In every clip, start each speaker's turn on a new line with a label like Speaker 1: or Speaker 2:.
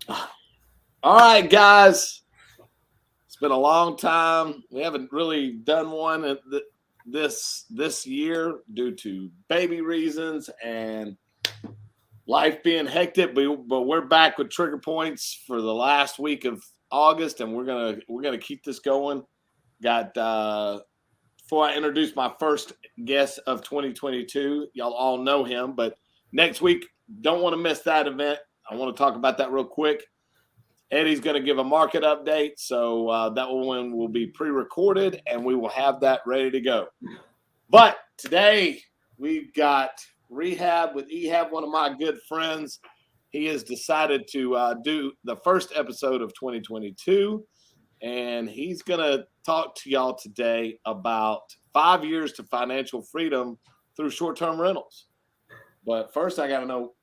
Speaker 1: All right, guys. It's been a long time. We haven't really done one this year due to baby reasons and life being hectic. But we're back with Trigger Points for the last week of August, and we're gonna keep this going. Got Before I introduce my first guest of 2022, y'all all know him, but next week don't want to miss that event. I want to talk about that real quick. Eddie's going to give a market update, so that one will be pre-recorded, and we will have that ready to go. But today we've got Rehab with Ehab, one of my good friends. He has decided to do the first episode of 2022, and he's going to talk to y'all today about 5 years to financial freedom through short-term rentals. But first, I got to know,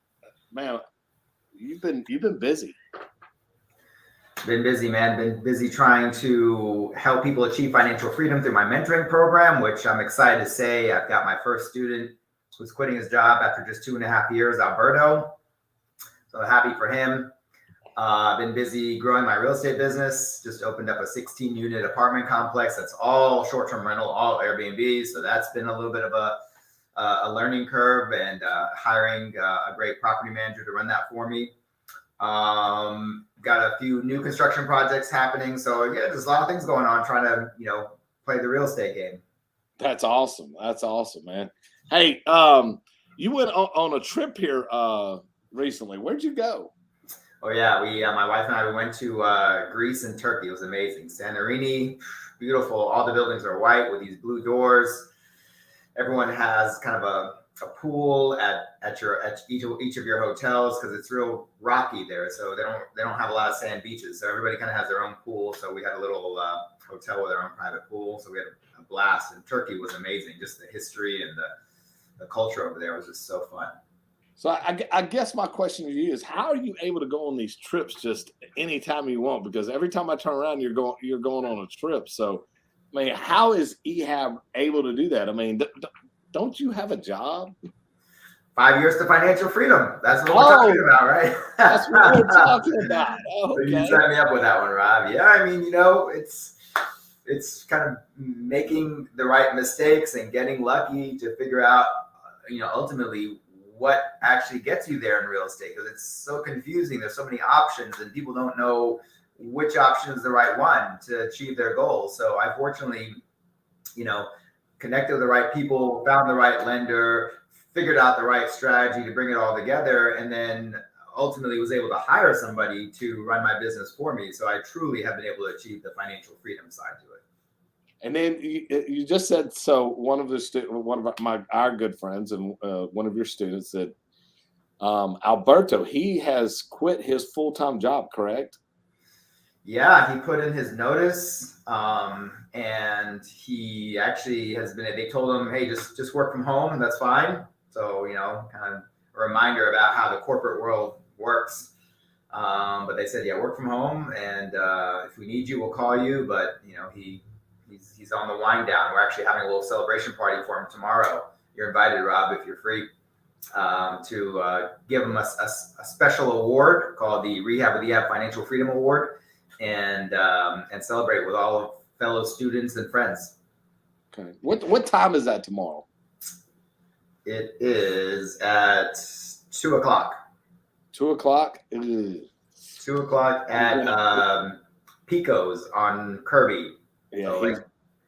Speaker 1: man, you've been busy.
Speaker 2: Been busy, man. Been busy trying to help people achieve financial freedom through my mentoring program, which I'm excited to say I've got my first student who's quitting his job after just 2.5 years, Alberto. So happy for him. I've been busy growing my real estate business. Just opened up a 16-unit apartment complex. That's all short-term rental, all Airbnb. So that's been a little bit of a learning curve, and hiring a great property manager to run that for me. Got a few new construction projects happening. So yeah, there's a lot of things going on trying to, play the real estate game.
Speaker 1: That's awesome. That's awesome, man. Hey, you went on a trip here recently. Where'd you go?
Speaker 2: Oh yeah, my wife and I, we went to Greece and Turkey. It was amazing. Santorini, beautiful. All the buildings are white with these blue doors. Everyone has kind of a pool at each of your hotels because it's real rocky there, so they don't have a lot of sand beaches, so everybody kind of has their own pool. So we had a little hotel with our own private pool, so we had a blast. And Turkey was amazing. Just the history and the culture over there was just so fun.
Speaker 1: So I guess my question to you is, how are you able to go on these trips just anytime you want? Because every time I turn around, you're going on a trip. So I mean, how is Ehab able to do that? I mean, don't you have a job?
Speaker 2: 5 years to financial freedom. That's what we're talking about, right?
Speaker 1: That's what we're talking about. Oh, okay.
Speaker 2: So you set me up with that one, Rob. Yeah, I mean, it's kind of making the right mistakes and getting lucky to figure out, ultimately what actually gets you there in real estate, because it's so confusing. There's so many options, and people don't know which option is the right one to achieve their goals. So I fortunately, connected with the right people, found the right lender, figured out the right strategy to bring it all together, and then ultimately was able to hire somebody to run my business for me. So I truly have been able to achieve the financial freedom side to it.
Speaker 1: And then you just said, so one of our good friends and one of your students said, Alberto, he has quit his full-time job, correct?
Speaker 2: Yeah, he put in his notice, and he actually they told him, hey, just work from home. That's fine. So, kind of a reminder about how the corporate world works. But they said, yeah, work from home. And if we need you, we'll call you. But, he's on the wind down. We're actually having a little celebration party for him tomorrow. You're invited, Rob, if you're free, to give him a special award called the Rehab with Ehab Financial Freedom Award, and celebrate with all of fellow students and friends.
Speaker 1: Okay. What time is that tomorrow?
Speaker 2: It is at 2:00.
Speaker 1: 2:00?
Speaker 2: 2:00 at Pico's on Kirby.
Speaker 1: Yeah, so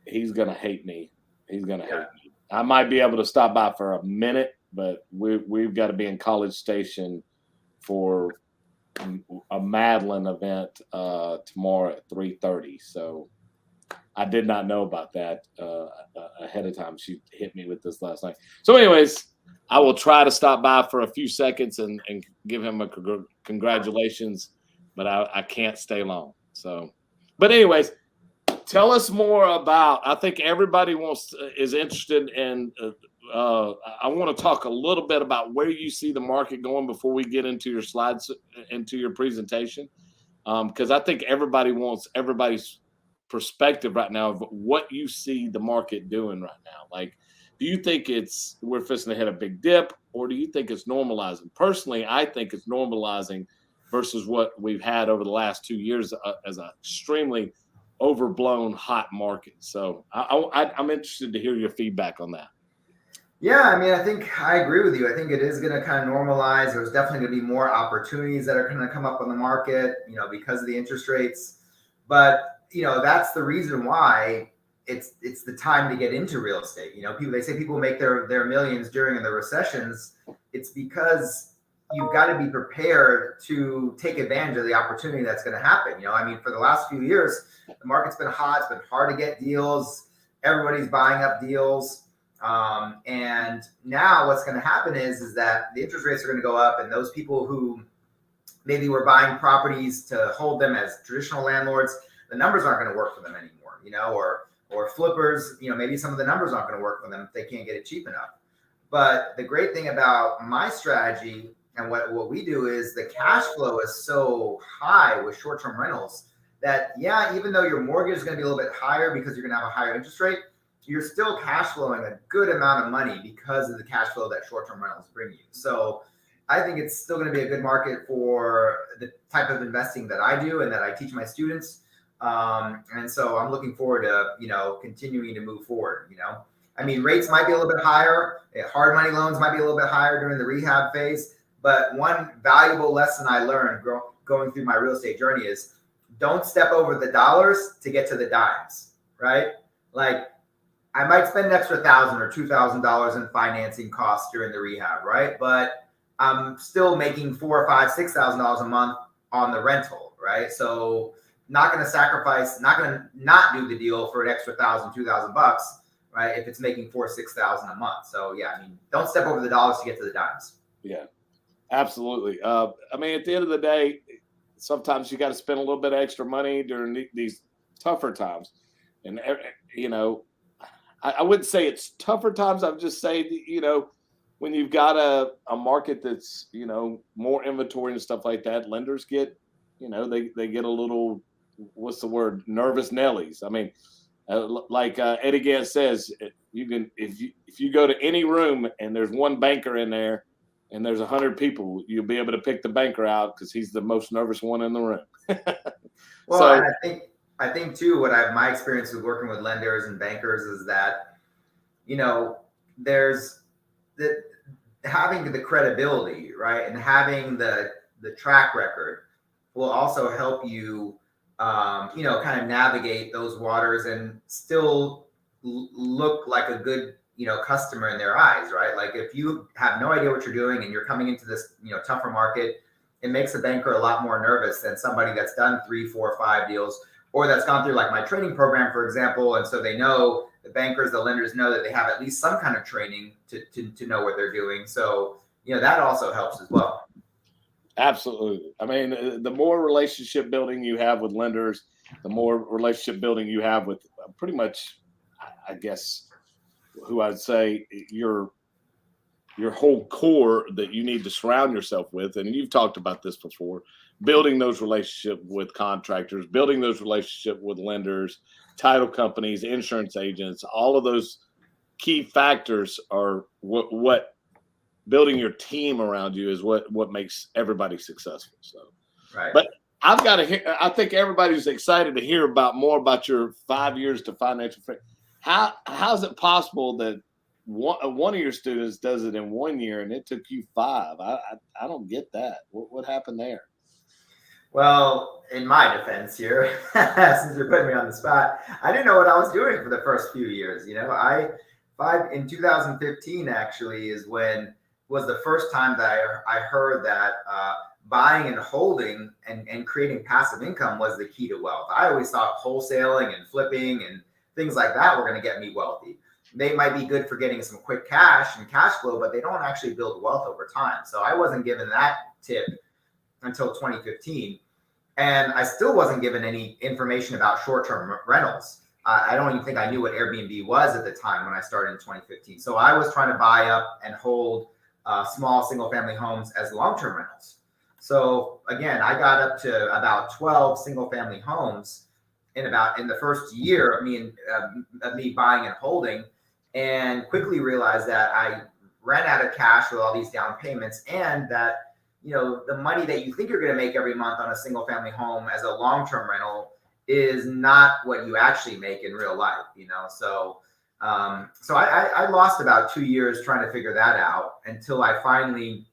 Speaker 1: he's gonna hate me. He's gonna hate me. I might be able to stop by for a minute, but we've got to be in College Station for a Madeline event tomorrow at 3:30. So I did not know about that ahead of time. She hit me with this last night. So anyways, I will try to stop by for a few seconds and give him a congratulations, but I can't stay long. So, but anyways, tell us more about, I think everybody is interested in, I want to talk a little bit about where you see the market going before we get into your slides, into your presentation. Because I think everybody wants everybody's perspective right now of what you see the market doing right now. Like, do you think we're fixing to hit a big dip, or do you think it's normalizing? Personally, I think it's normalizing versus what we've had over the last 2 years as an extremely overblown hot market. So I'm interested to hear your feedback on that.
Speaker 2: Yeah, I mean, I think I agree with you. I think it is going to kind of normalize. There's definitely going to be more opportunities that are going to come up on the market, because of the interest rates. But, that's the reason why it's the time to get into real estate. They say people make their millions during the recessions. It's because you've got to be prepared to take advantage of the opportunity that's going to happen. For the last few years, the market's been hot. It's been hard to get deals. Everybody's buying up deals. And now what's going to happen is that the interest rates are going to go up, and those people who maybe were buying properties to hold them as traditional landlords, the numbers aren't going to work for them anymore, or flippers, maybe some of the numbers aren't going to work for them if they can't get it cheap enough. But the great thing about my strategy and what we do is the cash flow is so high with short-term rentals that, even though your mortgage is going to be a little bit higher because you're going to have a higher interest rate, you're still cash flowing a good amount of money because of the cash flow that short-term rentals bring you. So I think it's still going to be a good market for the type of investing that I do and that I teach my students. And so I'm looking forward to, continuing to move forward. Rates might be a little bit higher. Hard money loans might be a little bit higher during the rehab phase. But one valuable lesson I learned going through my real estate journey is don't step over the dollars to get to the dimes, right? Like, I might spend an extra $1,000 or $2,000 in financing costs during the rehab, right? But I'm still making $4,000 or $5,000, $6,000 a month on the rental, right? So not going to sacrifice, not going to not do the deal for an extra $1,000, $2,000, right? If it's making $4,000 or $6,000 a month. So don't step over the dollars to get to the dimes.
Speaker 1: Yeah, absolutely. At the end of the day, sometimes you got to spend a little bit of extra money during these tougher times, and I wouldn't say it's tougher times. I would just say, when you've got a market that's, more inventory and stuff like that, lenders get, they get a little, what's the word, nervous Nellies. Like Eddie Gant says, you can, if you go to any room and there's one banker in there and there's 100 people, you'll be able to pick the banker out because he's the most nervous one in the room.
Speaker 2: Well,
Speaker 1: so,
Speaker 2: and I think too, my experience with working with lenders and bankers is that, there's having the credibility, right? And having the track record will also help you, kind of navigate those waters and still look like a good, customer in their eyes, right? Like if you have no idea what you're doing and you're coming into this, tougher market, it makes a banker a lot more nervous than somebody that's done 3, 4, 5 deals, or that's gone through like my training program, for example. And so they know, the bankers, the lenders know that they have at least some kind of training to know what they're doing. So, that also helps as well.
Speaker 1: Absolutely. The more relationship building you have with lenders, the more relationship building you have with pretty much, I guess, who I'd say your whole core that you need to surround yourself with. And you've talked about this before, building those relationships with contractors, building those relationships with lenders, title companies, insurance agents, all of those key factors are what building your team around you is what makes everybody successful. So,
Speaker 2: right.
Speaker 1: But I've got to hear, I think everybody's excited to hear more about your 5 years to financial freedom. How is it possible that one of your students does it in 1 year and it took you 5? I don't get that. What happened there?
Speaker 2: Well, in my defense here, since you're putting me on the spot, I didn't know what I was doing for the first few years. In 2015 actually was the first time that I heard that buying and holding and creating passive income was the key to wealth. I always thought wholesaling and flipping and things like that were going to get me wealthy. They might be good for getting some quick cash and cash flow, but they don't actually build wealth over time. So I wasn't given that tip until 2015. And I still wasn't given any information about short-term rentals. I don't even think I knew what Airbnb was at the time when I started in 2015. So I was trying to buy up and hold small single-family homes as long-term rentals. So again, I got up to about 12 single-family homes in the first year of me buying and holding, and quickly realized that I ran out of cash with all these down payments, and that the money that you think you're going to make every month on a single family home as a long-term rental is not what you actually make in real life, So, I lost about 2 years trying to figure that out until I finally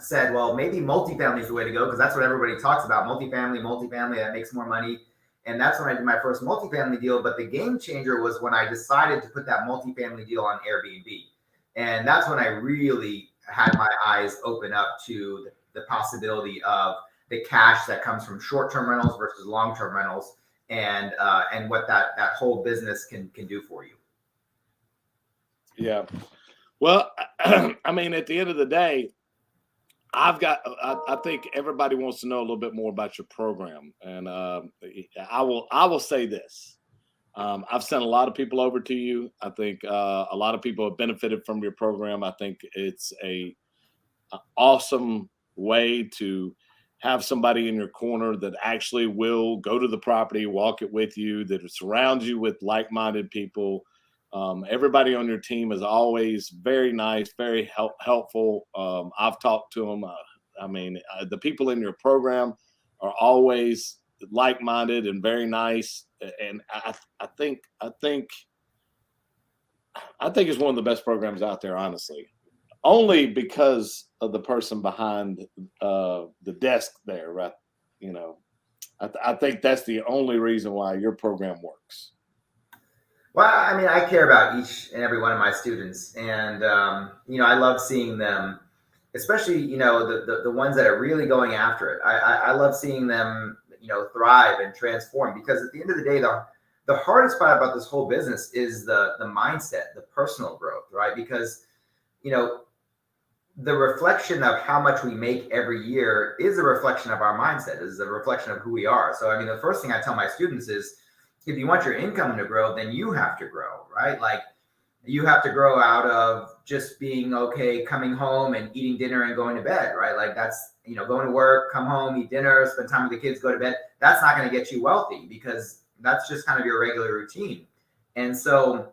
Speaker 2: said, well, maybe multifamily is the way to go, because that's what everybody talks about. Multifamily, that makes more money. And that's when I did my first multifamily deal. But the game changer was when I decided to put that multifamily deal on Airbnb. And that's when I really had my eyes open up to the possibility of the cash that comes from short-term rentals versus long-term rentals, and what that whole business can do for you.
Speaker 1: Yeah. Well, I mean, at the end of the day, I think everybody wants to know a little bit more about your program. And I will say this. I've sent a lot of people over to you. I think a lot of people have benefited from your program. I think it's a awesome way to have somebody in your corner that actually will go to the property, walk it with you, that surrounds you with like-minded people. Everybody on your team is always very nice, very helpful. I've talked to them. The people in your program are always like-minded and very nice. And I think it's one of the best programs out there, honestly. Only because of the person behind the desk there, right? I think that's the only reason why your program works.
Speaker 2: Well, I mean, I care about each and every one of my students, and I love seeing them, especially the ones that are really going after it. I love seeing them thrive and transform, because at the end of the day, the hardest part about this whole business is the mindset, the personal growth, right? Because the reflection of how much we make every year is a reflection of our mindset, is a reflection of who we are. So, I mean, the first thing I tell my students is, if you want your income to grow, then you have to grow, right? Like, you have to grow out of just being okay, coming home and eating dinner and going to bed, right? Like, that's, going to work, come home, eat dinner, spend time with the kids, go to bed. That's not going to get you wealthy, because that's just kind of your regular routine. And so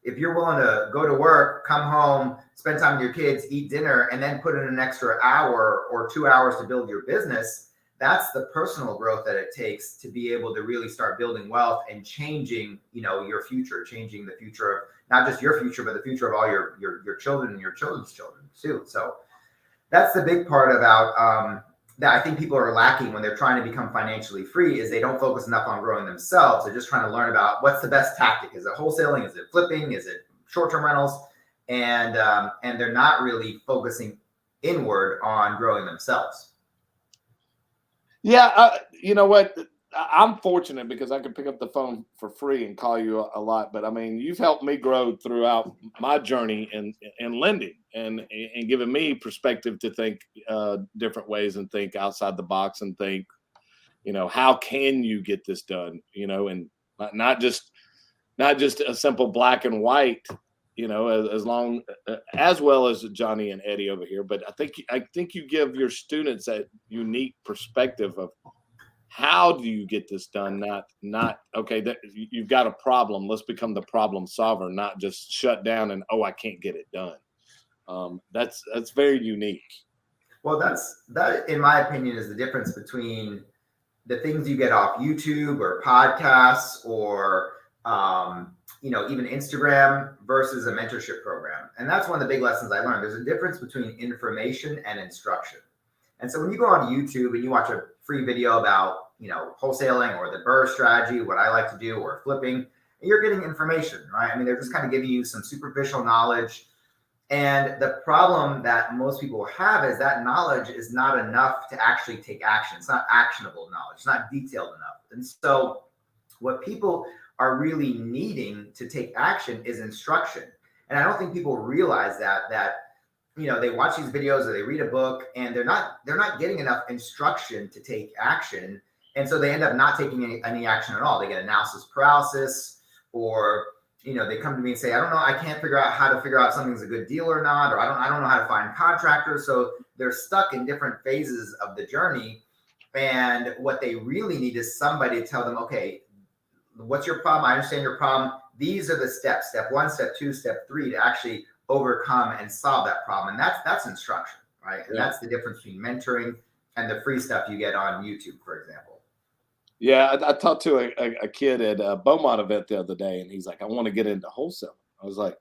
Speaker 2: if you're willing to go to work, come home, spend time with your kids, eat dinner, and then put in an extra hour or 2 hours to build your business, that's the personal growth that it takes to be able to really start building wealth and changing, your future, changing the future of not just your future, but the future of all your children and your children's children too. So that's the big part about that I think people are lacking when they're trying to become financially free, is they don't focus enough on growing themselves. They're just trying to learn about what's the best tactic. Is it wholesaling? Is it flipping? Is it short-term rentals? And they're not really focusing inward on growing themselves.
Speaker 1: Yeah, you know what? I'm fortunate because I can pick up the phone for free and call you a lot. But I mean, you've helped me grow throughout my journey in lending, and given me perspective to think different ways and think outside the box and think, how can you get this done? And not just a simple black and white. As well as Johnny and Eddie over here. But I think you give your students that unique perspective of how do you get this done? Not okay, that you've got a problem. Let's become the problem solver, not just shut down and I can't get it done. That's very unique.
Speaker 2: Well, that in my opinion is the difference between the things you get off YouTube or podcasts or even Instagram versus a mentorship program. And that's one of the big lessons I learned. There's a difference between information and instruction. And so when you go on YouTube and you watch a free video about, wholesaling or the BRRRR strategy, what I like to do, or flipping, you're getting information, right? I mean, they're just kind of giving you some superficial knowledge. And the problem that most people have is that knowledge is not enough to actually take action. It's not actionable knowledge. It's not detailed enough. And so what people are really needing to take action is instruction. And I don't think people realize that they watch these videos or they read a book and they're not getting enough instruction to take action. And so they end up not taking any action at all. They get analysis paralysis, or they come to me and say, I don't know, I can't figure out how to figure out something's a good deal or not, or I don't know how to find contractors. So they're stuck in different phases of the journey. And what they really need is somebody to tell them, okay, what's your problem? I understand your problem. These are the steps, step 1, step 2, step 3, to actually overcome and solve that problem. And that's instruction, right? And that's the difference between mentoring and the free stuff you get on YouTube, for example.
Speaker 1: Yeah, I talked to a kid at a Beaumont event the other day, and he's like, "I want to get into wholesaling." I was like,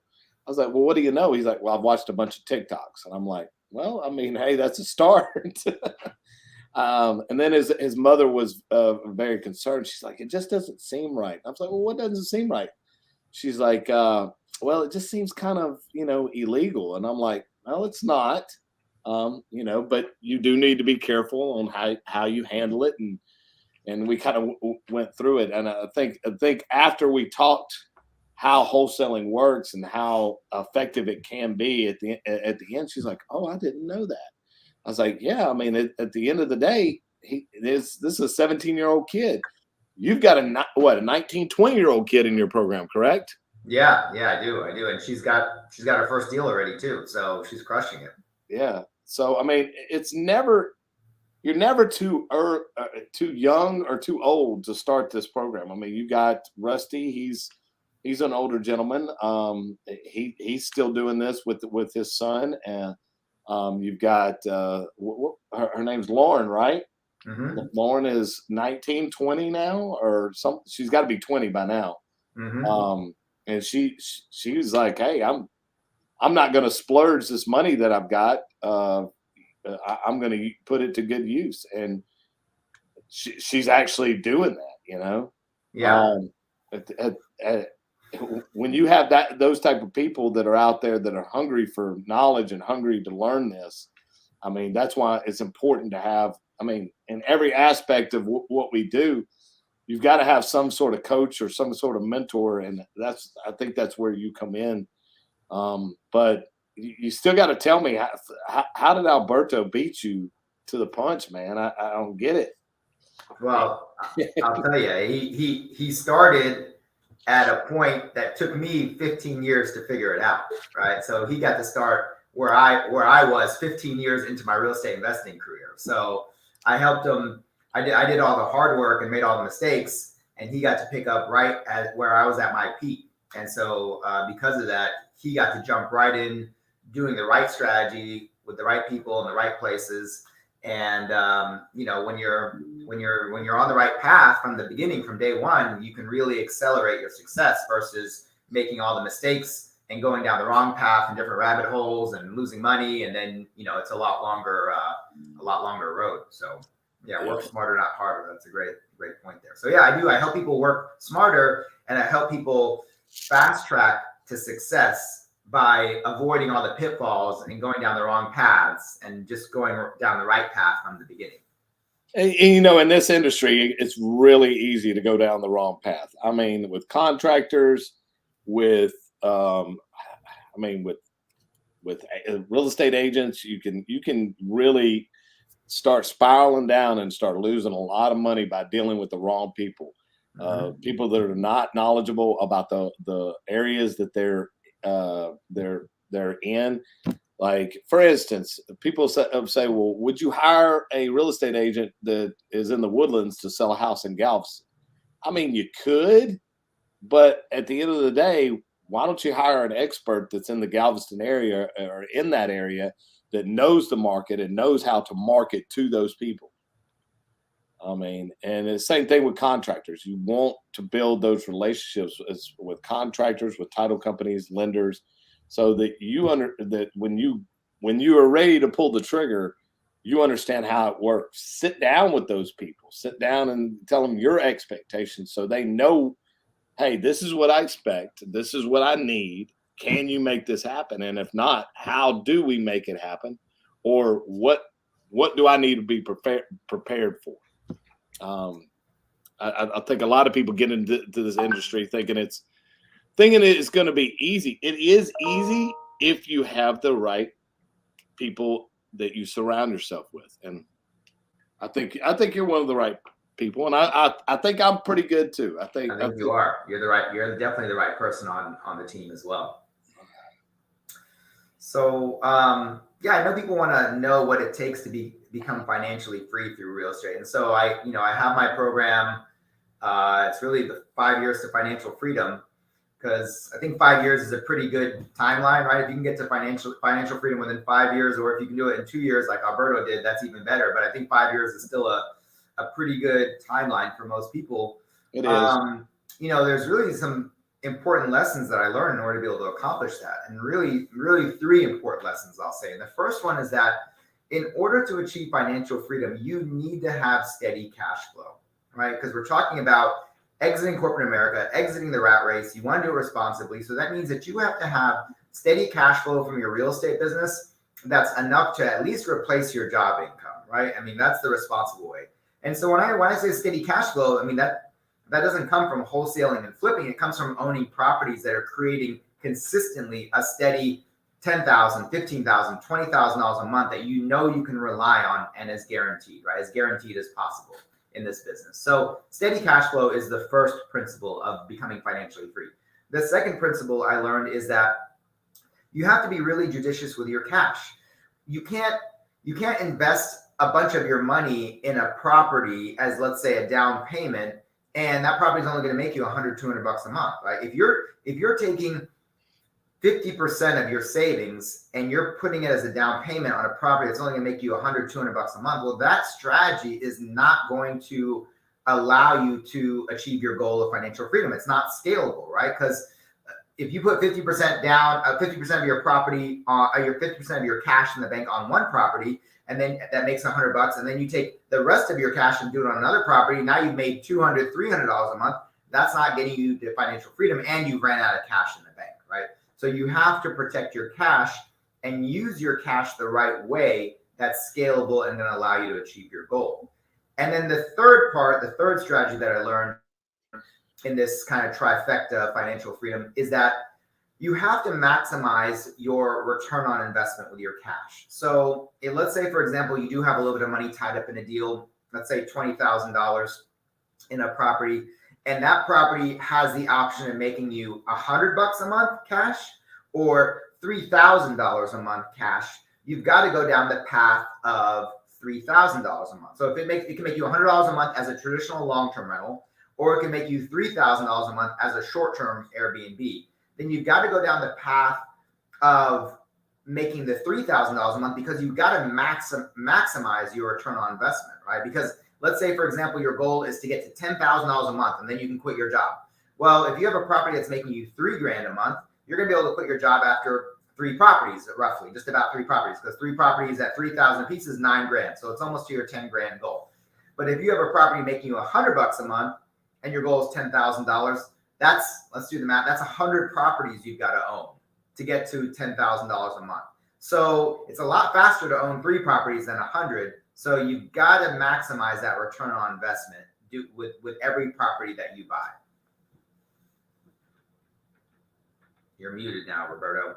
Speaker 1: "Well, what do you know?" He's like, "Well, I've watched a bunch of TikToks," and I'm like, "Well, I mean, hey, that's a start." And then his mother was very concerned. She's like, "It just doesn't seem right." I was like, "Well, what doesn't seem right?" She's like, "Well, it just seems kind of, illegal." And I'm like, "Well, it's not, but you do need to be careful on how you handle it." And we kind of went through it. And I think after we talked how wholesaling works and how effective it can be at the end, she's like, "Oh, I didn't know that." I was like, "Yeah, I mean, at the end of the day, this is a 17-year-old kid. You've got a 19, 20-year-old kid in your program, correct?"
Speaker 2: Yeah, I do, and she's got her first deal already too, so she's crushing it.
Speaker 1: Yeah. So I mean, you're never too young or too old to start this program. I mean, you got Rusty. He's an older gentleman. He's still doing this with his son, and you've got her name's Lauren, right?
Speaker 2: Mm-hmm.
Speaker 1: Lauren is 19, 20 now, or some. She's got to be 20 by now.
Speaker 2: Mm-hmm.
Speaker 1: And she's like, "Hey, I'm not going to splurge this money that I've got. I'm going to put it to good use," and she's actually doing that.
Speaker 2: Yeah.
Speaker 1: When you have those type of people that are out there that are hungry for knowledge and hungry to learn this, I mean, that's why it's important to have. I mean, in every aspect of what we do, you've got to have some sort of coach or some sort of mentor, and I think that's where you come in. But you still got to tell me how did Alberto beat you to the punch, man? I don't get it.
Speaker 2: Well, I'll tell you, he started at a point that took me 15 years to figure it out, right? So he got to start where I was 15 years into my real estate investing career. So I helped him. I did all the hard work and made all the mistakes, and he got to pick up right at where I was at my peak. And so because of that, he got to jump right in, doing the right strategy with the right people in the right places. And when you're on the right path from the beginning, from day one, you can really accelerate your success versus making all the mistakes and going down the wrong path and different rabbit holes and losing money. And then it's a lot longer road. So yeah, work smarter, not harder. That's a great point there. So yeah, I help people work smarter, and I help people fast track to success by avoiding all the pitfalls and going down the wrong paths and just going down the right path from the beginning.
Speaker 1: And, in this industry, it's really easy to go down the wrong path. I mean, with contractors, with real estate agents, you can really start spiraling down and start losing a lot of money by dealing with the wrong people. People that are not knowledgeable about the areas that they're in. Like, for instance, people say, "Well, would you hire a real estate agent that is in the Woodlands to sell a house in Galveston?" I mean, you could, but at the end of the day, why don't you hire an expert that's in the Galveston area or in that area that knows the market and knows how to market to those people? I mean, and the same thing with contractors. You want to build those relationships with contractors, with title companies, lenders, so that that when you are ready to pull the trigger, you understand how it works. Sit down with those people. Sit down and tell them your expectations, so they know, hey, this is what I expect. This is what I need. Can you make this happen? And if not, how do we make it happen? Or what do I need to be prepared for? I think a lot of people get into this industry thinking it's going to be easy. It is easy if you have the right people that you surround yourself with, and I think you're one of the right people, and I think I'm pretty good too. I think
Speaker 2: you are. You're definitely the right person on the team as well. So yeah, I know people want to know what it takes to become financially free through real estate, and so I have my program. It's really the 5 years to financial freedom, because I think 5 years is a pretty good timeline, right? If you can get to financial freedom within 5 years, or if you can do it in 2 years like Alberto did, that's even better. But I think 5 years is still a pretty good timeline for most people.
Speaker 1: It is.
Speaker 2: You know, there's really some important lessons that I learned in order to be able to accomplish that. And really, really 3 important lessons I'll say. And the first one is that in order to achieve financial freedom, you need to have steady cash flow, right? Because we're talking about exiting corporate America, exiting the rat race. You want to do it responsibly. So that means that you have to have steady cash flow from your real estate business that's enough to at least replace your job income, right? I mean, that's the responsible way. And so when I say steady cash flow, I mean, that doesn't come from wholesaling and flipping. It comes from owning properties that are creating consistently a steady $10,000, $15,000, $20,000 a month that you know you can rely on and is guaranteed, right? As guaranteed as possible in this business. So steady cash flow is the first principle of becoming financially free. The second principle I learned is that you have to be really judicious with your cash. You can't invest a bunch of your money in a property as, let's say, a down payment, and that property is only going to make you $100, $200 a month, right? If you're taking 50% of your savings and you're putting it as a down payment on a property that's only going to make you $100, $200 a month, well, that strategy is not going to allow you to achieve your goal of financial freedom. It's not scalable, right? Because if you put 50% down, 50% of your property, your 50% of your cash in the bank on one property, and then that makes $100, and then you take the rest of your cash and do it on another property, now you've made $200, $300 a month. That's not getting you to financial freedom, and you ran out of cash in the bank, right? So you have to protect your cash and use your cash the right way that's scalable and going to allow you to achieve your goal. And then the third strategy that I learned in this kind of trifecta of financial freedom is that you have to maximize your return on investment with your cash. So let's say, for example, you do have a little bit of money tied up in a deal, let's say $20,000 in a property, and that property has the option of making you $100 a month cash or $3,000 a month cash. You've got to go down the path of $3,000 a month. So it can make you $100 a month as a traditional long-term rental, or it can make you $3,000 a month as a short-term Airbnb. Then you've got to go down the path of making the $3,000 a month, because you've got to maximize your return on investment, right? Because let's say, for example, your goal is to get to $10,000 a month and then you can quit your job. Well, if you have a property that's making you $3,000 a month, you're going to be able to quit your job after 3 properties, roughly, just about 3 properties, because 3 properties at $3,000 a piece is $9,000. So it's almost to your $10,000 goal. But if you have a property making you $100 a month and your goal is $10,000, let's do the math. That's 100 properties you've got to own to get to $10,000 a month. So it's a lot faster to own 3 properties than 100. So you've got to maximize that return on investment with every property that you buy. You're muted now, Roberto.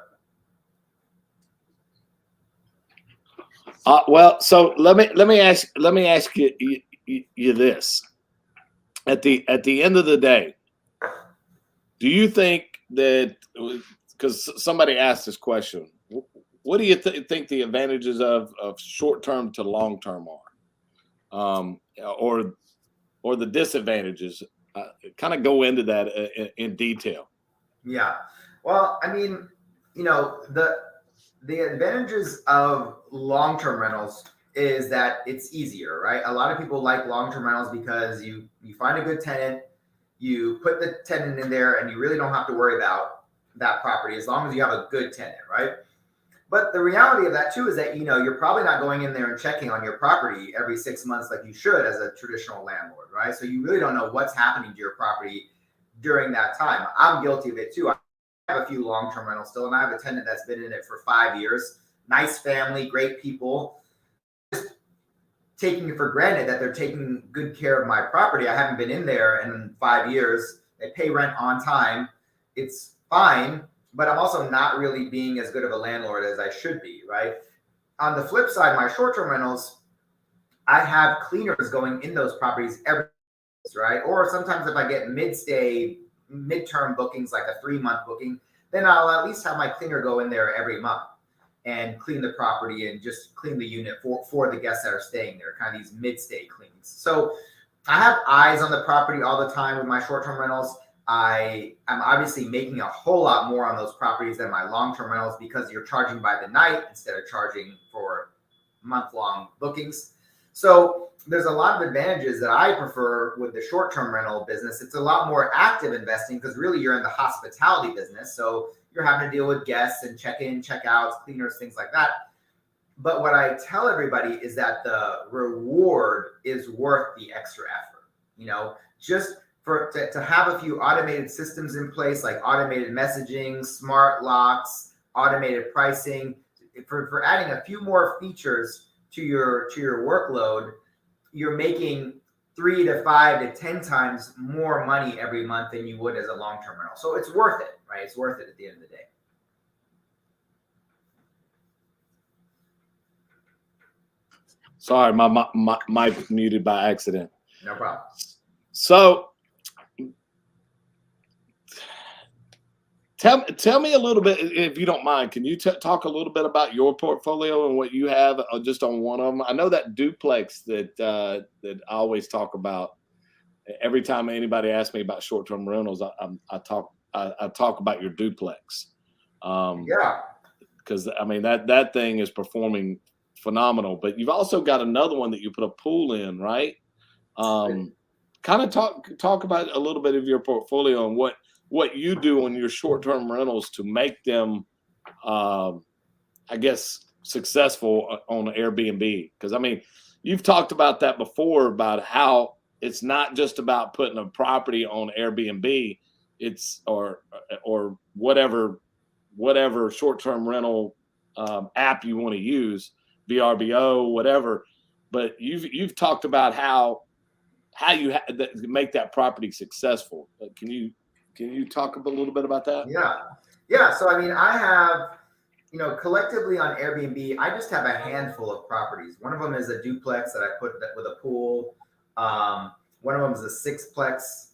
Speaker 1: Well, so let me ask you this. At the end of the day, do you think that, because somebody asked this question, what do you think the advantages of short-term to long-term are, or the disadvantages? Kind of go into that in detail.
Speaker 2: Yeah. Well, I mean, the advantages of long-term rentals is that it's easier, right? A lot of people like long-term rentals because you find a good tenant, you put the tenant in there, and you really don't have to worry about that property as long as you have a good tenant, right? But the reality of that too is that, you're probably not going in there and checking on your property every 6 months like you should as a traditional landlord, right? So you really don't know what's happening to your property during that time. I'm guilty of it too. I have a few long-term rentals still, and I have a tenant that's been in it for 5 years. Nice family, great people. Just taking it for granted that they're taking good care of my property. I haven't been in there in 5 years. They pay rent on time. It's fine, but I'm also not really being as good of a landlord as I should be, right? On the flip side, my short-term rentals, I have cleaners going in those properties every month, right? Or sometimes if I get midterm bookings, like a 3-month booking, then I'll at least have my cleaner go in there every month and clean the property and just clean the unit for the guests that are staying there, kind of these mid-stay cleanings. So I have eyes on the property all the time with my short-term rentals. I'm obviously making a whole lot more on those properties than my long-term rentals because you're charging by the night instead of charging for month-long bookings. So there's a lot of advantages that I prefer with the short-term rental business. It's a lot more active investing because really you're in the hospitality business. So you're having to deal with guests and check-in, check-outs, cleaners, things like that. But what I tell everybody is that the reward is worth the extra effort. Just to have a few automated systems in place, like automated messaging, smart locks, automated pricing, for adding a few more features to your workload, you're making 3 to 5 to 10 times more money every month than you would as a long-term rental. So it's worth it, right? It's worth it at the end of the day.
Speaker 1: Sorry, my mic muted by accident.
Speaker 2: No problem.
Speaker 1: So tell me a little bit, if you don't mind, can you talk a little bit about your portfolio and what you have just on one of them? I know that duplex that I always talk about. Every time anybody asks me about short-term rentals, I talk about your duplex.
Speaker 2: Yeah.
Speaker 1: Because I mean that thing is performing phenomenal. But you've also got another one that you put a pool in, right? Kind of talk about a little bit of your portfolio and what you do on your short-term rentals to make them, I guess, successful on Airbnb. Because I mean, you've talked about that before, about how it's not just about putting a property on Airbnb, it's or whatever short-term rental app you want to use, VRBO, whatever. But you've talked about how you make that property successful. Can you talk a little bit about that?
Speaker 2: Yeah. So I mean, I have, collectively on Airbnb, I just have a handful of properties. One of them is a duplex that I put with a pool. One of them is a 6-plex.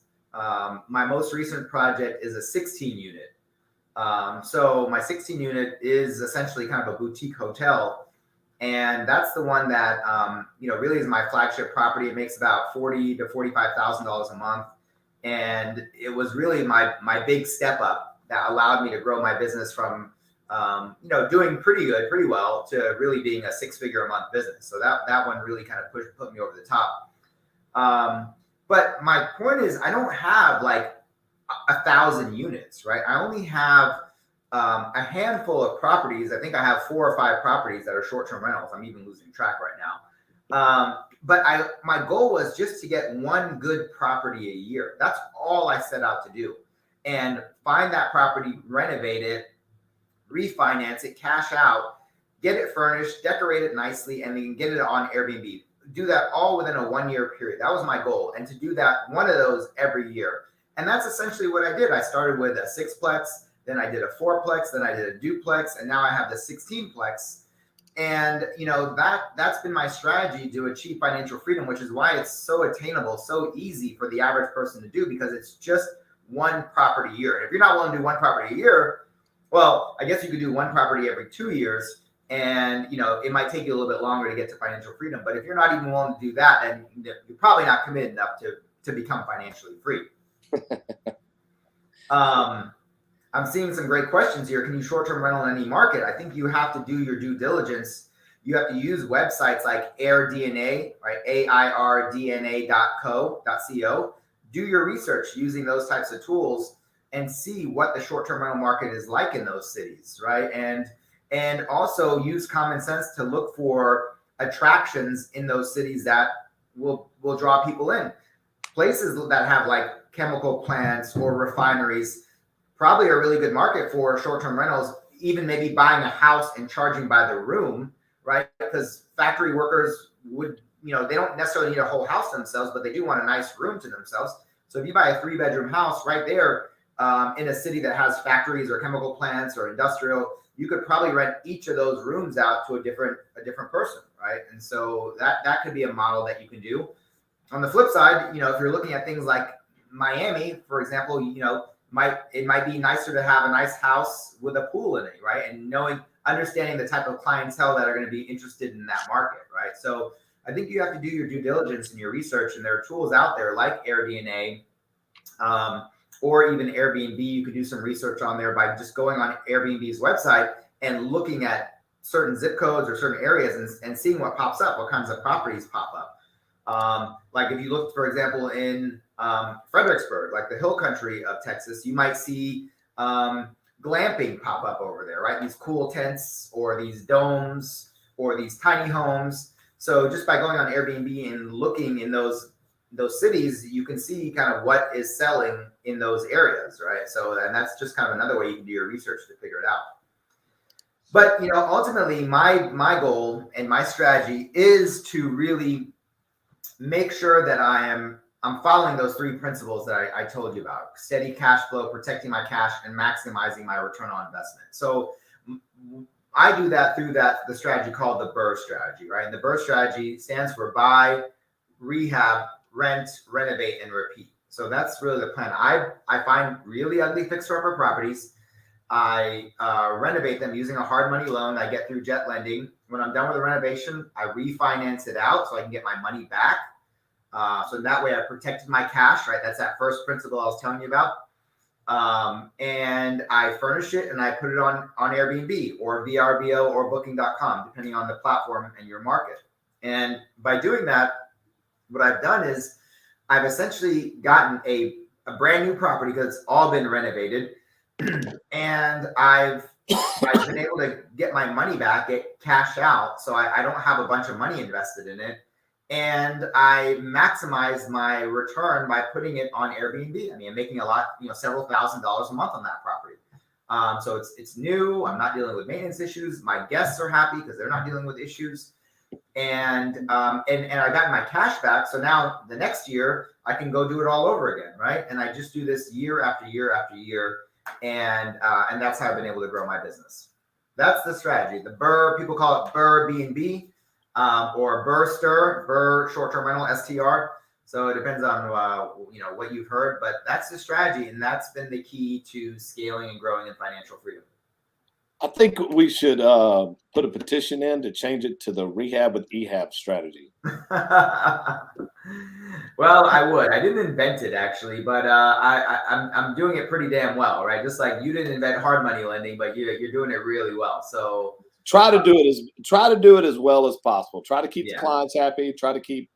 Speaker 2: My most recent project is a 16 unit. So my 16 unit is essentially kind of a boutique hotel. And that's the one that, really is my flagship property. It makes about $40,000 to $45,000 a month. And it was really my big step up that allowed me to grow my business from, doing pretty well to really being a 6-figure a month business. So that one really kind of put me over the top. But my point is, I don't have like 1,000 units, right? I only have a handful of properties. I think I have 4 or 5 properties that are short-term rentals. I'm even losing track right now. But my goal was just to get one good property a year. That's all I set out to do. And find that property, renovate it, refinance it, cash out, get it furnished, decorate it nicely, and then get it on Airbnb. Do that all within a 1-year period. That was my goal. And to do that, one of those every year. And that's essentially what I did. I started with a 6-plex, then I did a 4-plex, then I did a duplex, and now I have the 16-plex. And, that's been my strategy to achieve financial freedom, which is why it's so attainable, so easy for the average person to do, because it's just one property a year. And if you're not willing to do one property a year, well, I guess you could do one property every 2 years. And, it might take you a little bit longer to get to financial freedom. But if you're not even willing to do that, then you're probably not committed enough to become financially free. I'm seeing some great questions here. Can you short-term rental in any market? I think you have to do your due diligence. You have to use websites like AirDNA, right? AIRDNA.co. Do your research using those types of tools and see what the short-term rental market is like in those cities, right? And also use common sense to look for attractions in those cities that will draw people in. Places that have like chemical plants or refineries probably a really good market for short-term rentals, even maybe buying a house and charging by the room, right? Because factory workers would, they don't necessarily need a whole house themselves, but they do want a nice room to themselves. So if you buy a 3-bedroom house right there in a city that has factories or chemical plants or industrial, you could probably rent each of those rooms out to a different person, right? And so that could be a model that you can do. On the flip side, if you're looking at things like Miami, for example, it might be nicer to have a nice house with a pool in it, right? And understanding the type of clientele that are going to be interested in that market, right? So I think you have to do your due diligence and your research, and there are tools out there like AirDNA, or even Airbnb. You could do some research on there by just going on Airbnb's website and looking at certain zip codes or certain areas and seeing what pops up, what kinds of properties pop up. Like if you look, for example, in Fredericksburg, like the hill country of Texas, you might see glamping pop up over there, right? These cool tents or these domes or these tiny homes. So just by going on Airbnb and looking in those cities, you can see kind of what is selling in those areas, right? So, and that's just kind of another way you can do your research to figure it out. But, you know, ultimately my goal and my strategy is to really make sure that I'm following those three principles that I told you about: steady cash flow, protecting my cash, and maximizing my return on investment. So I do that through the strategy called the BRRRR strategy, right? And the BRRRR strategy stands for buy, rehab, rent, renovate, and repeat. So that's really the plan. I find really ugly fixer-upper properties. I renovate them using a hard money loan I get through Jet Lending. When I'm done with the renovation, I refinance it out so I can get my money back. So that way I protected my cash, right? That's that first principle I was telling you about. And I furnish it and I put it on Airbnb or VRBO or booking.com, depending on the platform and your market. And by doing that, what I've done is I've essentially gotten a brand new property because it's all been renovated. And I've been able to get my money back, get cash out. So I don't have a bunch of money invested in it. And I maximize my return by putting it on Airbnb. I mean, I'm making a lot, several $1,000s a month on that property. So it's new. I'm not dealing with maintenance issues. My guests are happy because they're not dealing with issues. And I got my cash back. So now the next year I can go do it all over again, right? And I just do this year after year after year. And that's how I've been able to grow my business. That's the strategy. The BRRRR, people call it BRRRR B&B. Or BRRRR short-term rental, STR. So it depends on what you've heard, but that's the strategy, and that's been the key to scaling and growing in financial freedom.
Speaker 1: I think we should put a petition in to change it to the rehab with Ehab strategy.
Speaker 2: Well, I would. I didn't invent it actually, but I'm doing it pretty damn well, right? Just like you didn't invent hard money lending, but you're doing it really well. So.
Speaker 1: Try to do it as well as possible. Try to keep the clients happy. Try to keep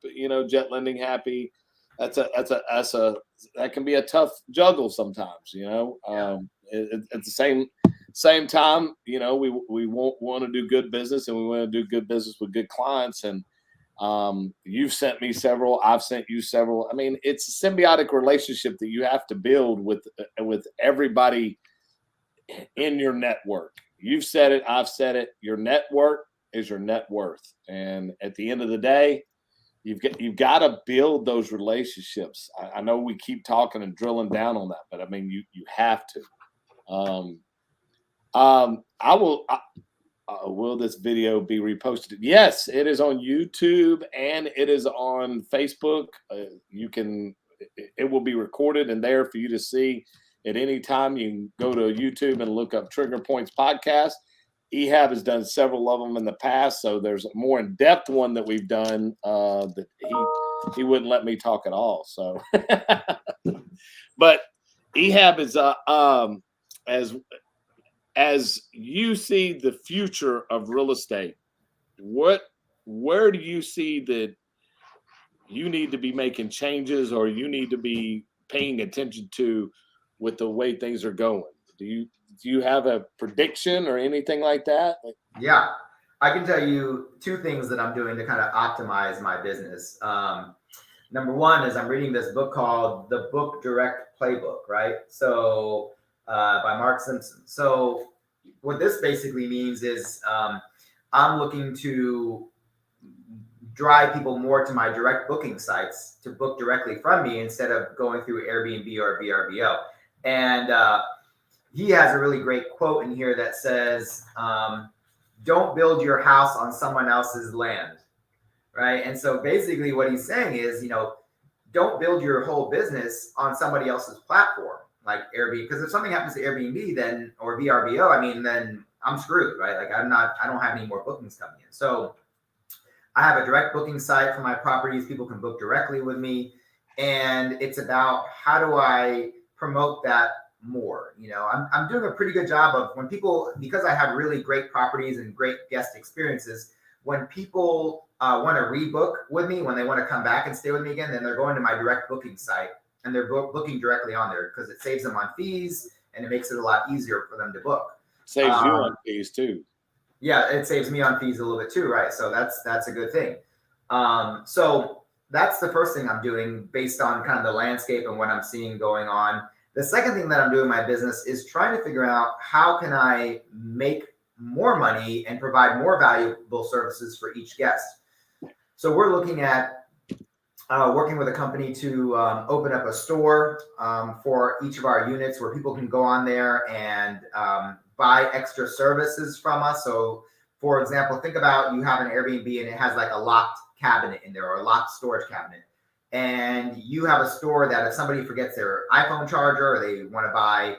Speaker 1: Jet Lending happy. That can be a tough juggle sometimes. At the same time, we want to do good business, and we want to do good business with good clients. And you've sent me several. I've sent you several. I mean, it's a symbiotic relationship that you have to build with everybody in your network. You've said it. I've said it. Your network is your net worth. And at the end of the day, you've got to build those relationships. I know we keep talking and drilling down on that, but I mean, you have to. Will this video be reposted? Yes, it is on YouTube and it is on Facebook. It will be recorded and there for you to see. At any time, you can go to YouTube and look up Trigger Points Podcast. Ehab has done several of them in the past, so there's a more in-depth one that we've done that he wouldn't let me talk at all. So, but Ehab is as you see the future of real estate, where do you see that you need to be making changes or you need to be paying attention to with the way things are going? Do you have a prediction or anything like that?
Speaker 2: Yeah, I can tell you two things that I'm doing to kind of optimize my business. Number one is I'm reading this book called The Book Direct Playbook, right? So by Mark Simpson. So what this basically means is I'm looking to drive people more to my direct booking sites to book directly from me instead of going through Airbnb or VRBO. And he has a really great quote in here that says, don't build your house on someone else's land, right? And so basically what he's saying is, don't build your whole business on somebody else's platform, like Airbnb, because if something happens to Airbnb then, or VRBO, then I'm screwed, right? Like I don't have any more bookings coming in. So I have a direct booking site for my properties. People can book directly with me. And it's about how do I promote that more. I'm doing a pretty good job of when people, because I have really great properties and great guest experiences, when people want to rebook with me, when they want to come back and stay with me again, then they're going to my direct booking site and they're booking directly on there because it saves them on fees and it makes it a lot easier for them to book.
Speaker 1: Saves you on fees too.
Speaker 2: Yeah, it saves me on fees a little bit too, right? So that's a good thing. So that's the first thing I'm doing based on kind of the landscape and what I'm seeing going on. The second thing that I'm doing in my business is trying to figure out how can I make more money and provide more valuable services for each guest. So we're looking at working with a company to open up a store for each of our units where people can go on there and buy extra services from us. So for example, think about you have an Airbnb and it has like a locked cabinet in there or a locked storage cabinet. And you have a store that if somebody forgets their iPhone charger or they want to buy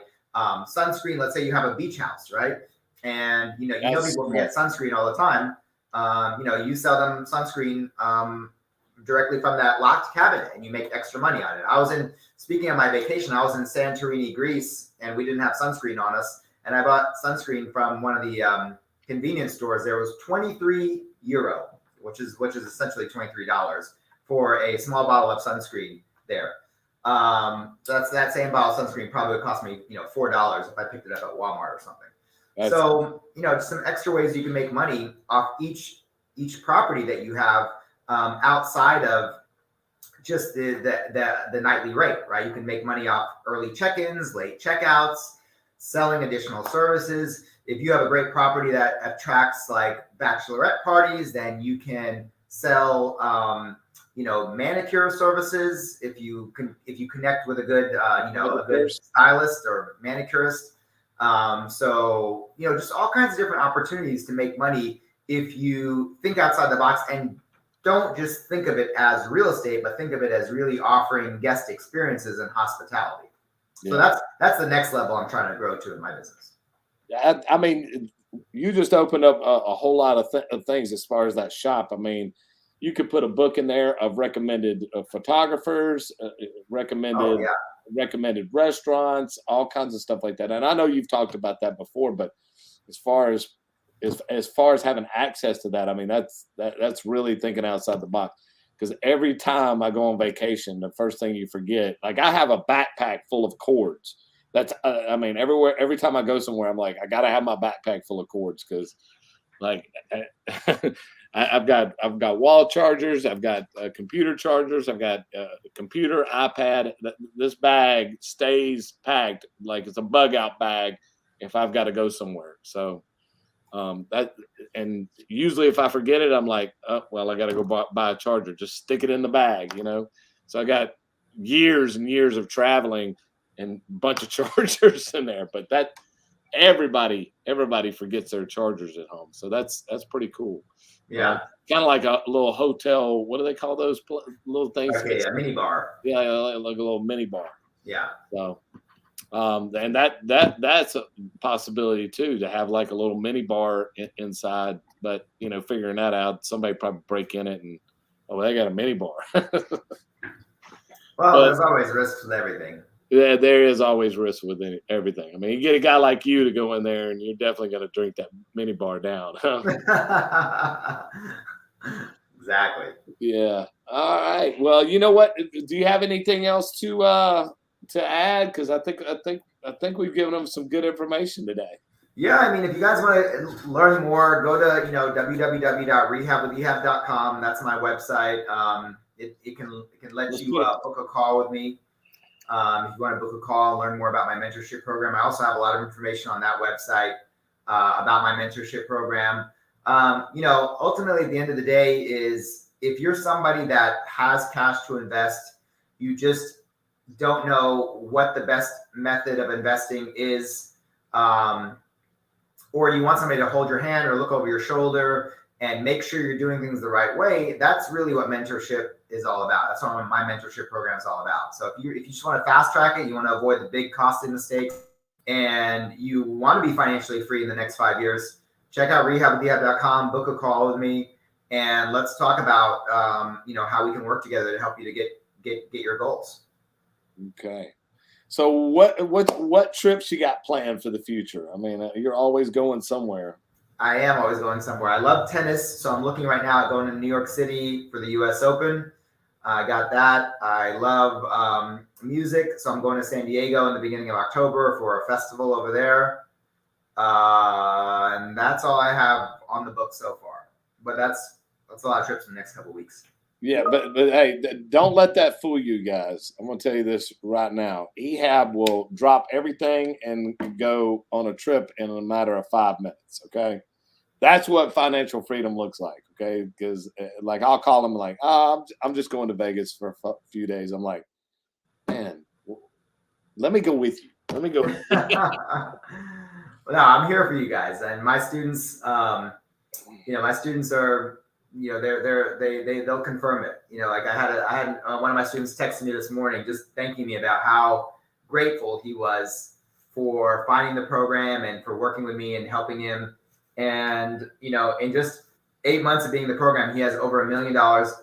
Speaker 2: sunscreen, let's say you have a beach house, right? And you know people forget sunscreen all the time. You sell them sunscreen directly from that locked cabinet and you make extra money on it. Speaking of my vacation, I was in Santorini, Greece, and we didn't have sunscreen on us. And I bought sunscreen from one of the convenience stores. There was €23, which is essentially $23 for a small bottle of sunscreen there. So that's that same bottle of sunscreen probably would cost me, $4 if I picked it up at Walmart or something. So, just some extra ways you can make money off each property that you have outside of just the nightly rate, right? You can make money off early check-ins, late checkouts, selling additional services. If you have a great property that attracts like bachelorette parties, then you can sell, manicure services. If you connect with a good, a good stylist or manicurist. So, just all kinds of different opportunities to make money if you think outside the box and don't just think of it as real estate, but think of it as really offering guest experiences and hospitality. Yeah. So that's the next level I'm trying to grow to in my business.
Speaker 1: I mean, you just opened up a whole lot of things as far as that shop. I mean, you could put a book in there of recommended photographers, recommended restaurants, all kinds of stuff like that. And I know you've talked about that before, but as far as having access to that, I mean, that's really thinking outside the box. Because every time I go on vacation, the first thing you forget, like I have a backpack full of cords. That's, every time I go somewhere, I'm like, I got to have my backpack full of cords because, like, I've got wall chargers, I've got computer chargers, I've got computer, iPad. This bag stays packed like it's a bug out bag if I've got to go somewhere. So and usually if I forget it, I'm like, oh, well, I got to go buy a charger. Just stick it in the bag, So I got years and years of traveling and a bunch of chargers in there. But that everybody forgets their chargers at home, so that's pretty cool.
Speaker 2: Yeah,
Speaker 1: kind of like a little hotel. What do they call those little things?
Speaker 2: Okay, a mini bar.
Speaker 1: Yeah, like a little mini bar.
Speaker 2: Yeah.
Speaker 1: So, and that's a possibility too, to have like a little mini bar inside. But figuring that out, somebody probably break in it and they got a mini bar.
Speaker 2: Well, there's always risks with everything.
Speaker 1: Yeah, there is always risk with everything. I mean, you get a guy like you to go in there, and you're definitely going to drink that mini bar down.
Speaker 2: Exactly.
Speaker 1: Yeah. All right. Well, you know what? Do you have anything else to add? Because I think we've given them some good information today.
Speaker 2: Yeah, I mean, if you guys want to learn more, go to www.rehabwithehab.com. That's my website. It can let you book a call with me. If you want to book a call and learn more about my mentorship program, I also have a lot of information on that website about my mentorship program. Ultimately, at the end of the day, is if you're somebody that has cash to invest, you just don't know what the best method of investing is, or you want somebody to hold your hand or look over your shoulder and make sure you're doing things the right way, that's really what mentorship is all about. That's what my mentorship program is all about. So if you just want to fast track it, you want to avoid the big costly mistakes, and you want to be financially free in the next 5 years, check out rehabwithehab.com, book a call with me, and let's talk about how we can work together to help you to get your goals.
Speaker 1: Okay. So what trips you got planned for the future? I mean, you're always going somewhere.
Speaker 2: I am always going somewhere. I love tennis, so I'm looking right now at going to New York City for the U.S. Open. I got that. I love music, so I'm going to San Diego in the beginning of October for a festival over there. And that's all I have on the book so far. But that's a lot of trips in the next couple of weeks.
Speaker 1: Yeah, but hey, don't let that fool you guys. I'm gonna tell you this right now. Ehab will drop everything and go on a trip in a matter of 5 minutes. Okay, that's what financial freedom looks like. Okay, because like I'll call him like, I'm just going to Vegas for a few days. I'm like, man, let me go with you. Let me go.
Speaker 2: No, I'm here for you guys, and my students. My students are. They'll confirm it. Like I had one of my students texting me this morning, just thanking me about how grateful he was for finding the program and for working with me and helping him. And in just 8 months of being in the program, he has over $1 million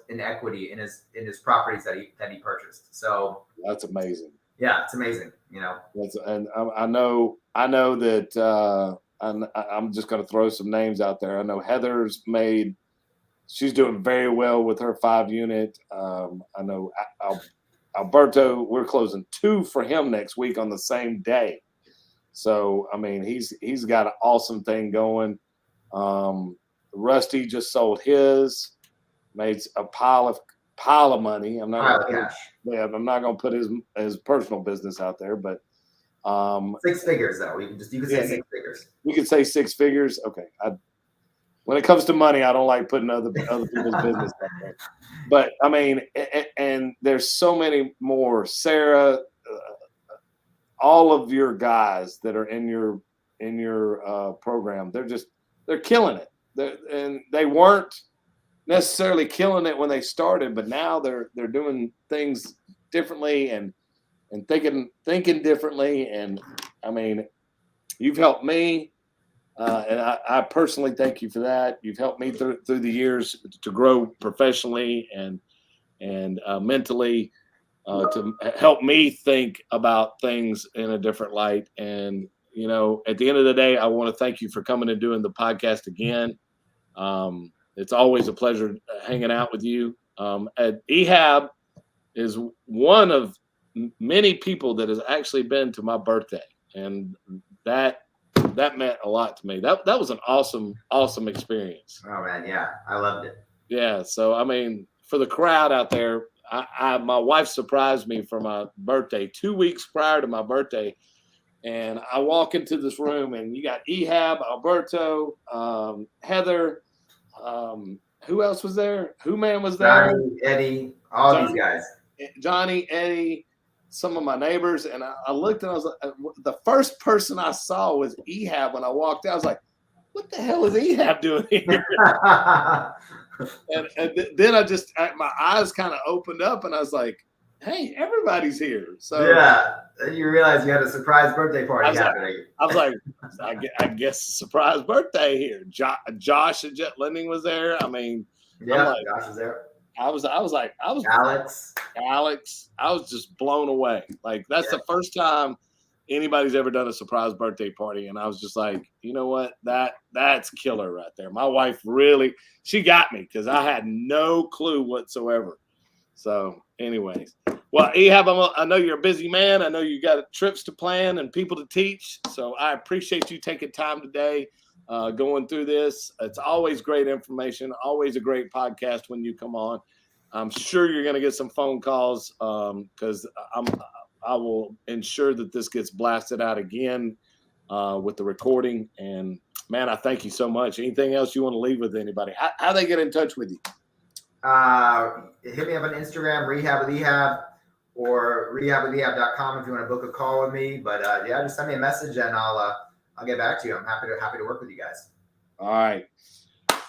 Speaker 2: in equity in his properties that he purchased. So
Speaker 1: that's amazing.
Speaker 2: Yeah, it's amazing.
Speaker 1: And I know that I'm just going to throw some names out there. I know Heather's she's doing very well with her 5-unit. I know Alberto, we're closing 2 for him next week on the same day. So, I mean, he's got an awesome thing going. Rusty just sold his, made a pile of money. I'm not going to put his personal business out there, but
Speaker 2: 6 figures though. You can say 6 figures.
Speaker 1: We could say 6 figures. Okay. When it comes to money, I don't like putting other people's business out there. But I mean, and there's so many more. Sarah, all of your guys that are in your program, they're killing it. And they weren't necessarily killing it when they started, but now they're doing things differently and thinking differently. And I mean, you've helped me. And I personally thank you for that. You've helped me through the years to grow professionally and mentally, to help me think about things in a different light. And at the end of the day, I want to thank you for coming and doing the podcast again. It's always a pleasure hanging out with you. Ehab is one of many people that has actually been to my birthday, and that meant a lot to me. That was an awesome experience.
Speaker 2: Oh man, yeah, I loved it.
Speaker 1: Yeah, so I mean, for the crowd out there, my wife surprised me for my birthday 2 weeks prior to my birthday, and I walk into this room and you got Ehab, Alberto, Heather, who else was there? Who man was there?
Speaker 2: Johnny, Eddie, all these guys.
Speaker 1: Johnny, Eddie, some of my neighbors, and I looked and I was like, the first person I saw was Ehab when I walked out. I was like, what the hell is Ehab doing here? and then my eyes kind of opened up and I was like, hey, everybody's here. So
Speaker 2: yeah, then you realize you had a surprise birthday party happening.
Speaker 1: I was like, I guess a surprise birthday here. Josh and Jet Lending was there. I mean,
Speaker 2: yeah, Josh was there.
Speaker 1: I was
Speaker 2: Alex.
Speaker 1: I was just blown away. Like that's the first time anybody's ever done a surprise birthday party, and I was just like, you know what, that's killer right there. My wife she got me because I had no clue whatsoever. So, anyways, well, Ehab, I know you're a busy man. I know you got trips to plan and people to teach. So I appreciate you taking time today. Going through this. It's always great information, always a great podcast when you come on. I'm sure you're going to get some phone calls because I will ensure that this gets blasted out again with the recording. And man, I thank you so much. Anything else you want to leave with anybody? How they get in touch with you?
Speaker 2: Hit me up on Instagram, Rehab with Ehab, or rehabwithehab.com if you want to book a call with me. But just send me a message and I'll get back to you. I'm happy to work with you guys.
Speaker 1: All right.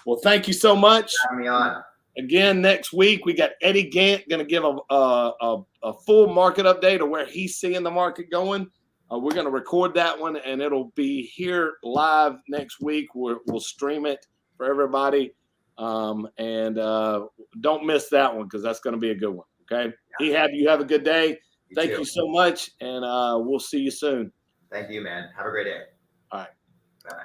Speaker 1: Well, thank you so much.
Speaker 2: Having me on.
Speaker 1: Again, next week we got Eddie Gant going to give a full market update of where he's seeing the market going. We're going to record that one, and it'll be here live next week. We'll stream it for everybody, and don't miss that one because that's going to be a good one. Okay, Ehab, you have a good day. Thank
Speaker 2: too.
Speaker 1: you so much, and we'll see you soon.
Speaker 2: Thank you, man. Have a great day.
Speaker 1: All right.
Speaker 2: Bye.